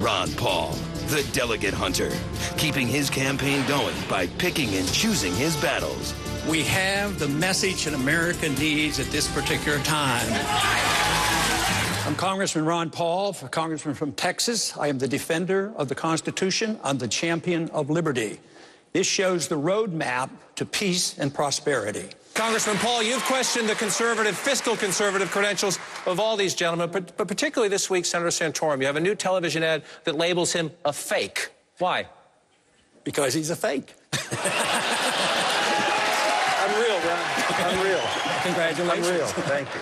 Ron Paul, the delegate hunter, keeping his campaign going by picking and choosing his battles. We have the message that America needs at this particular time. I'm Congressman Ron Paul, Congressman from Texas. I am the defender of the Constitution. I'm the champion of liberty. This shows the roadmap to peace and prosperity. Congressman Paul, you've questioned the fiscal conservative credentials of all these gentlemen, but particularly this week, Senator Santorum. You have a new television ad that labels him a fake. Why? Because he's a fake. Unreal, Ron. Unreal. Congratulations. Unreal. Thank you.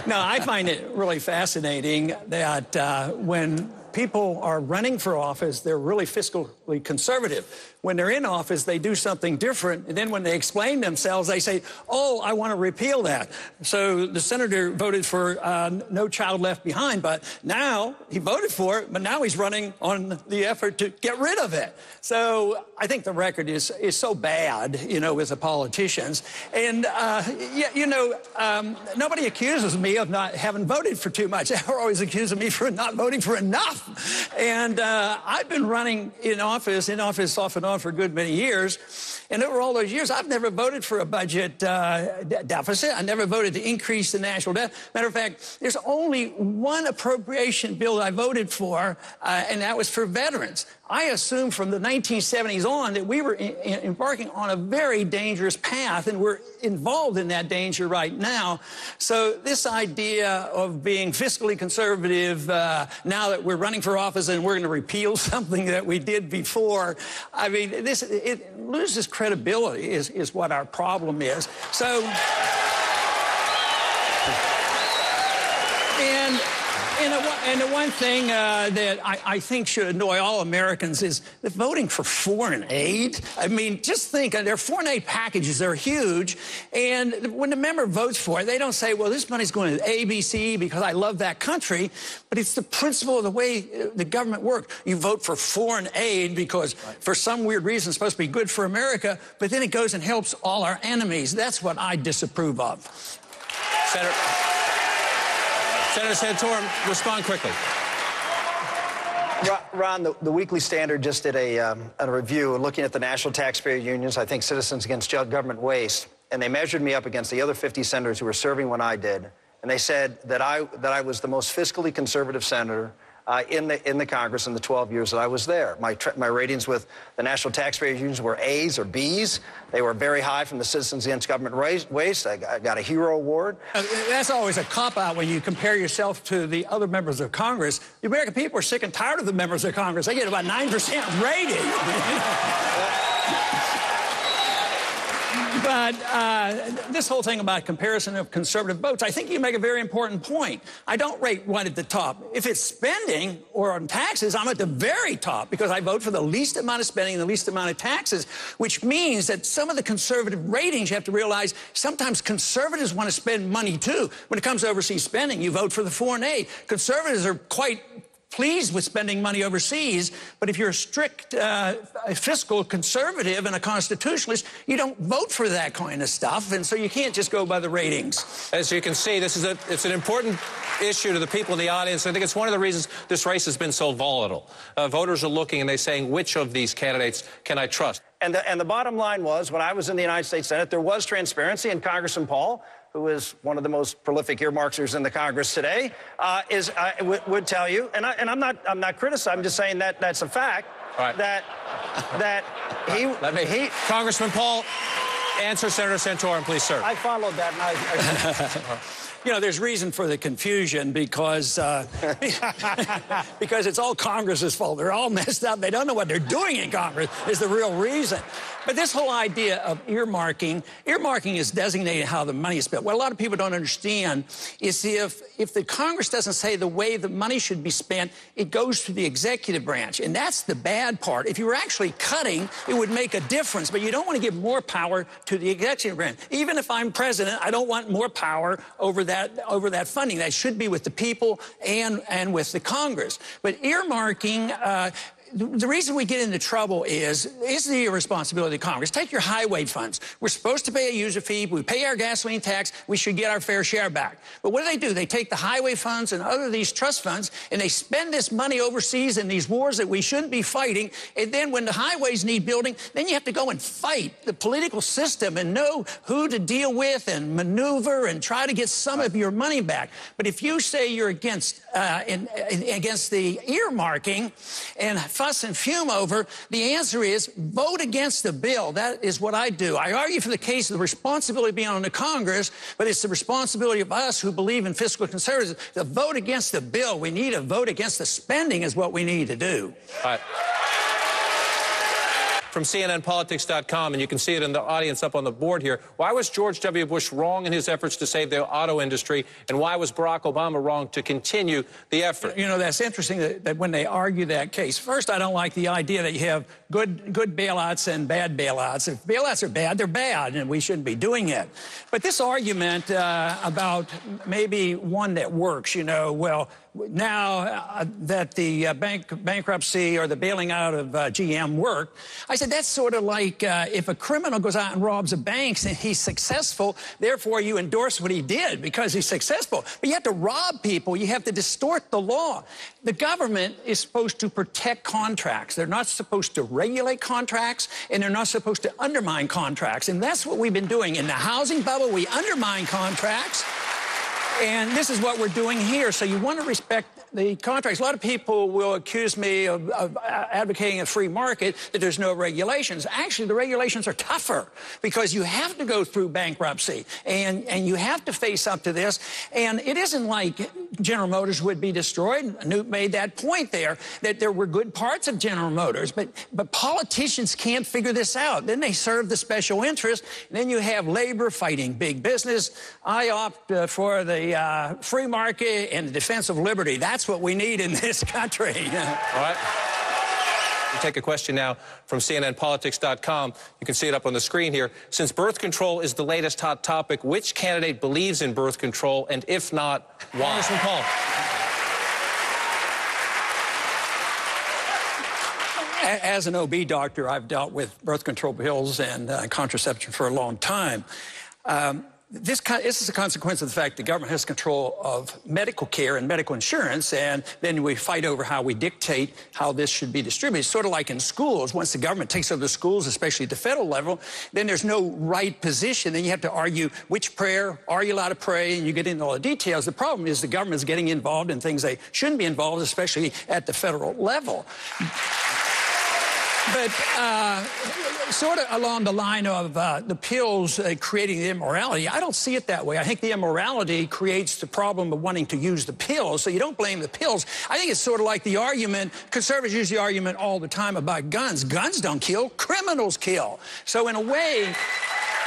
No, I find it really fascinating that when people are running for office, they're really fiscally conservative. When they're in office, they do something different. And then when they explain themselves, they say, oh, I want to repeal that. So the senator voted for No Child Left Behind, but now he voted for it, but now he's running on the effort to get rid of it. So I think the record is so bad, you know, with the politicians. And, nobody accuses me of not having voted for too much. They're always accusing me for not voting for enough. And I've been running in office off and on for a good many years. And over all those years, I've never voted for a budget deficit. I never voted to increase the national debt. Matter of fact, there's only one appropriation bill I voted for, and that was for veterans. I assumed from the 1970s on that we were embarking on a very dangerous path, and we're involved in that danger right now. So this idea of being fiscally conservative now that we're running for office and we're going to repeal something that we did before, I mean, it loses credibility is what our problem is. So, and the one thing that I think should annoy all Americans is that voting for foreign aid. I mean, just think, their foreign aid packages, they're huge, and when the member votes for it, they don't say, well, this money's going to ABC because I love that country, but it's the principle of the way the government works. You vote for foreign aid because for some weird reason it's supposed to be good for America, but then it goes and helps all our enemies. That's what I disapprove of. Senator Santorum, respond quickly. Ron, the Weekly Standard just did a review looking at the national taxpayer unions, I think Citizens Against Government Waste, and they measured me up against the other 50 senators who were serving when I did, and they said that I was the most fiscally conservative senator in the Congress in the 12 years that I was there. My ratings with the national taxpayer unions were A's or B's. They were very high from the Citizens Against Government Waste. I got a Hero Award. That's always a cop-out when you compare yourself to the other members of Congress. The American people are sick and tired of the members of Congress. They get about 9% rating. But this whole thing about comparison of conservative votes, I think you make a very important point. I don't rate one at the top. If it's spending or on taxes, I'm at the very top because I vote for the least amount of spending and the least amount of taxes, which means that some of the conservative ratings, you have to realize, sometimes conservatives want to spend money too. When it comes to overseas spending, you vote for the foreign aid. Conservatives are quite pleased with spending money overseas, but if you're a strict fiscal conservative and a constitutionalist, you don't vote for that kind of stuff, and so you can't just go by the ratings. As you can see, it's an important issue to the people in the audience. I think it's one of the reasons this race has been so volatile. Voters are looking and they're saying, which of these candidates can I trust? And the bottom line was, when I was in the United States Senate, there was transparency, and Congressman Paul, who is one of the most prolific earmarkers in the Congress today, would tell you, and I'm not criticizing, I'm just saying that that's a fact, right, that he Congressman Paul, answer Senator Santorum, please, sir. I followed that, and I You know, there's reason for the confusion because because it's all Congress's fault. They're all messed up. They don't know what they're doing in Congress is the real reason. But this whole idea of earmarking is designating how the money is spent. What a lot of people don't understand is if the Congress doesn't say the way the money should be spent, it goes to the executive branch. And that's the bad part. If you were actually cutting, it would make a difference. But you don't want to give more power to the executive branch. Even if I'm president, I don't want more power over that funding. That should be with the people and with the Congress. But earmarking the reason we get into trouble is the irresponsibility of Congress. Take your highway funds. We're supposed to pay a user fee. We pay our gasoline tax. We should get our fair share back. But what do? They take the highway funds and other these trust funds, and they spend this money overseas in these wars that we shouldn't be fighting. And then when the highways need building, then you have to go and fight the political system and know who to deal with and maneuver and try to get some of your money back. But if you say you're against the earmarking and fuss and fume over, the answer is vote against the bill. That is what I do. I argue for the case of the responsibility being on the Congress, but it's the responsibility of us who believe in fiscal conservatism to vote against the bill. We need to vote against the spending is what we need to do. All right. From CNNPolitics.com, and you can see it in the audience up on the board here. Why was George W. Bush wrong in his efforts to save the auto industry, and why was Barack Obama wrong to continue the effort? You know, that's interesting that when they argue that case. First, I don't like the idea that you have good bailouts and bad bailouts. If bailouts are bad, they're bad, and we shouldn't be doing it. But this argument about maybe one that works, well, now that the bankruptcy or the bailing out of GM worked, I said that's sort of like if a criminal goes out and robs a bank and he's successful, therefore you endorse what he did because he's successful. But you have to rob people. You have to distort the law. The government is supposed to protect contracts. They're not supposed to regulate contracts, and they're not supposed to undermine contracts. And that's what we've been doing. In the housing bubble, we undermine contracts. And this is what we're doing here. So you want to respect the contracts. A lot of people will accuse me of advocating a free market, that there's no regulations. Actually, the regulations are tougher because you have to go through bankruptcy and you have to face up to this. And it isn't like General Motors would be destroyed. Newt made that point there, that there were good parts of General Motors, but politicians can't figure this out. Then they serve the special interest. And then you have labor fighting big business. I opt for the free market and the defense of liberty. That's what we need in this country. All right. We'll take a question now from CNNPolitics.com. You can see it up on the screen here. Since birth control is the latest hot topic, which candidate believes in birth control, and if not, why? Congressman Paul. As an OB doctor, I've dealt with birth control pills and contraception for a long time. This is a consequence of the fact the government has control of medical care and medical insurance, and then we fight over how we dictate how this should be distributed. Sort of like in schools, once the government takes over the schools, especially at the federal level, then there's no right position. Then you have to argue which prayer, are you allowed to pray, and you get into all the details. The problem is the government is getting involved in things they shouldn't be involved, especially at the federal level. But sort of along the line of the pills creating the immorality, I don't see it that way. I think the immorality creates the problem of wanting to use the pills, so you don't blame the pills. I think it's sort of like the argument, conservatives use the argument all the time about guns. Guns don't kill, criminals kill. So in a way,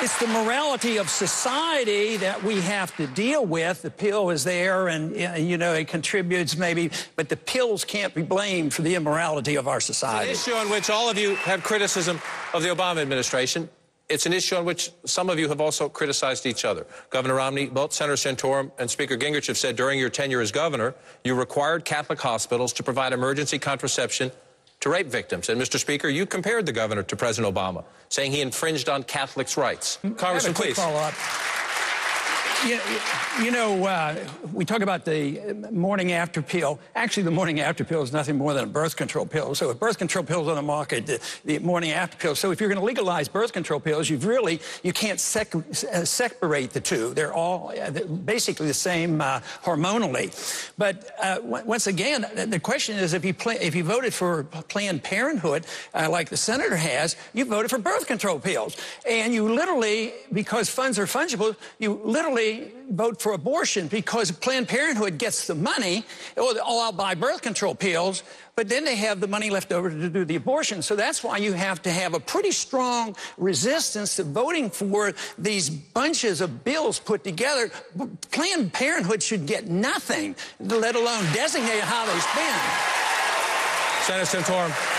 it's the morality of society that we have to deal with. The pill is there, and, it contributes maybe, but the pills can't be blamed for the immorality of our society. It's an issue on which all of you have criticism of the Obama administration. It's an issue on which some of you have also criticized each other. Governor Romney, both Senator Santorum and Speaker Gingrich have said during your tenure as governor, you required Catholic hospitals to provide emergency contraception to rape victims. And, Mr. Speaker, you compared the governor to President Obama, saying he infringed on Catholics' rights. Congressman, please. Follow-up. We talk about the morning after pill. Actually, the morning after pill is nothing more than a birth control pill. So if birth control pills on the market, the morning after pill. So if you're going to legalize birth control pills, you can't separate the two. They're all basically the same hormonally. But once again, the question is, if you voted for Planned Parenthood, like the senator has, you voted for birth control pills. And you literally, because funds are fungible, you literally vote for abortion because Planned Parenthood gets the money. Oh, I'll buy birth control pills, but then they have the money left over to do the abortion. So that's why you have to have a pretty strong resistance to voting for these bunches of bills put together. Planned Parenthood should get nothing, let alone designate how they spend. Senator Santorum.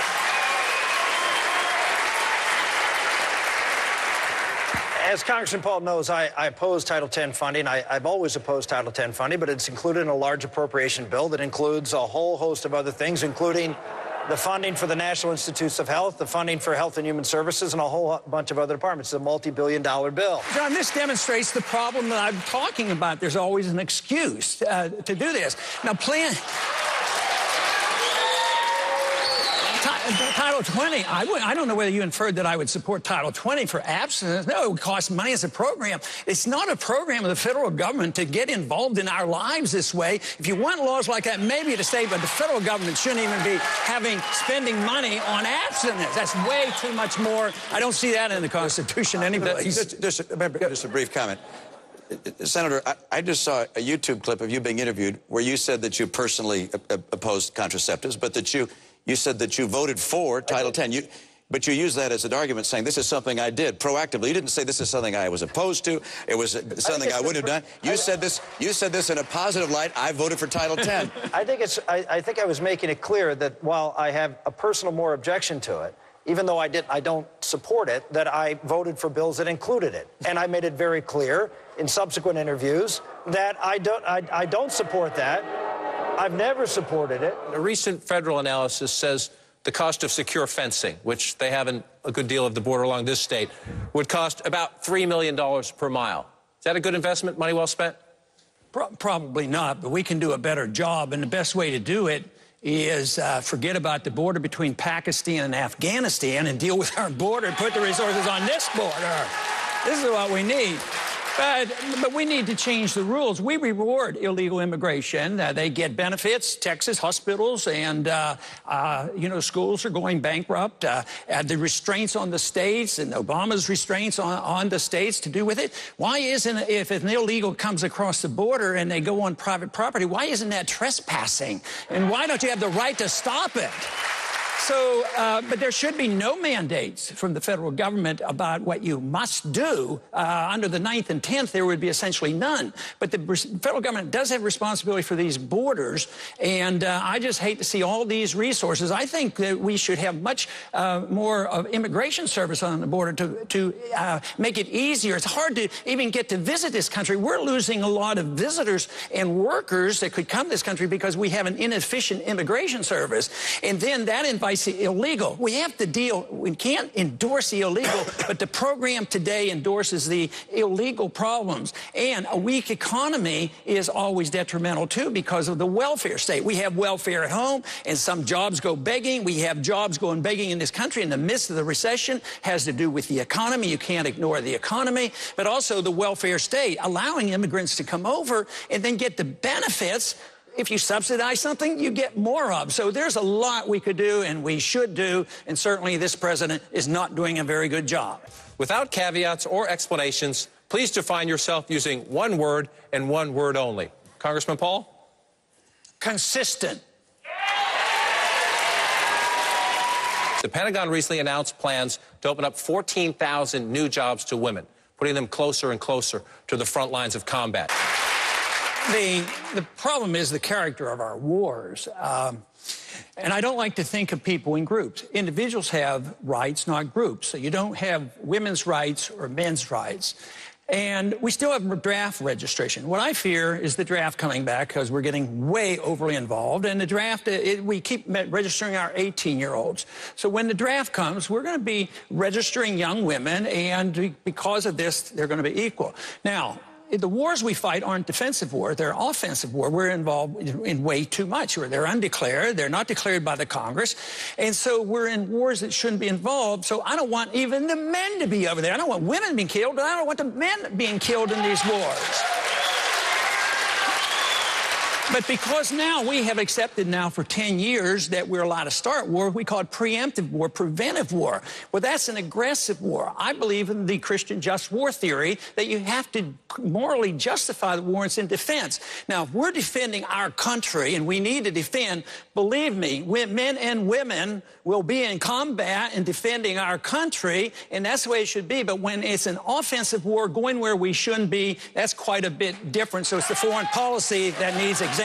As Congressman Paul knows, I oppose Title X funding. I've always opposed Title X funding, but it's included in a large appropriation bill that includes a whole host of other things, including the funding for the National Institutes of Health, the funding for Health and Human Services, and a whole bunch of other departments. It's a multi-billion-dollar bill. John, this demonstrates the problem that I'm talking about. There's always an excuse to do this. Now, Title 20, I don't know whether you inferred that I would support Title 20 for abstinence. No, it would cost money as a program. It's not a program of the federal government to get involved in our lives this way. If you want laws like that, maybe to say, but the federal government shouldn't even be spending money on abstinence. That's way too much more. I don't see that in the Constitution anyway. Just a brief comment. Senator, I just saw a YouTube clip of you being interviewed where you said that you personally opposed contraceptives, but that you said that you voted for Title X. But you used that as an argument, saying this is something I did proactively. You didn't say this is something I was opposed to. It was something I wouldn't have done. You said this in a positive light. I voted for Title X. I think I was making it clear that while I have a personal more objection to it, even though I don't support it, that I voted for bills that included it. And I made it very clear in subsequent interviews that I don't support that. I've never supported it. A recent federal analysis says the cost of secure fencing, which they have in a good deal of the border along this state, would cost about $3 million per mile. Is that a good investment, money well spent? Probably not, but we can do a better job, and the best way to do it is forget about the border between Pakistan and Afghanistan and deal with our border and put the resources on this border. This is what we need. But we need to change the rules. We reward illegal immigration. They get benefits. Texas hospitals and, schools are going bankrupt. The restraints on the states and Obama's restraints on the states to do with it. Why isn't, if an illegal comes across the border and they go on private property, why isn't that trespassing? And why don't you have the right to stop it? So, but there should be no mandates from the federal government about what you must do. Under the 9th and 10th, there would be essentially none. But the federal government does have responsibility for these borders, and I just hate to see all these resources. I think that we should have much more of immigration service on the border to make it easier. It's hard to even get to visit this country. We're losing a lot of visitors and workers that could come to this country because we have an inefficient immigration service. And then that invites the illegal. We have to deal, we can't endorse the illegal, but the program today endorses the illegal problems. And a weak economy is always detrimental, too, because of the welfare state. We have welfare at home, and some jobs go begging. We have jobs going begging in this country in the midst of the recession. Has to do with the economy. You can't ignore the economy, but also the welfare state, allowing immigrants to come over and then get the benefits. If you subsidize something, you get more of. So there's a lot we could do and we should do, and certainly this president is not doing a very good job. Without caveats or explanations, please define yourself using one word and one word only. Congressman Paul? Consistent. The Pentagon recently announced plans to open up 14,000 new jobs to women, putting them closer and closer to the front lines of combat. The problem is the character of our wars. And I don't like to think of people in groups. Individuals have rights, not groups. So you don't have women's rights or men's rights. And we still have draft registration. What I fear is the draft coming back because we're getting way overly involved. And the draft, we keep registering our 18-year-olds. So when the draft comes, we're going to be registering young women. And because of this, they're going to be equal. Now, the wars we fight aren't defensive war. They're offensive war. We're involved in way too much. They're undeclared. They're not declared by the Congress. And so we're in wars that shouldn't be involved. So I don't want even the men to be over there. I don't want women being killed, but I don't want the men being killed in these wars. But because now we have accepted now for 10 years that we're allowed to start war, we call it preemptive war, preventive war. Well, that's an aggressive war. I believe in the Christian just war theory that you have to morally justify the war in defense. Now, if we're defending our country and we need to defend, believe me, men and women will be in combat and defending our country, and that's the way it should be. But when it's an offensive war going where we shouldn't be, that's quite a bit different. So it's the foreign policy that needs examined.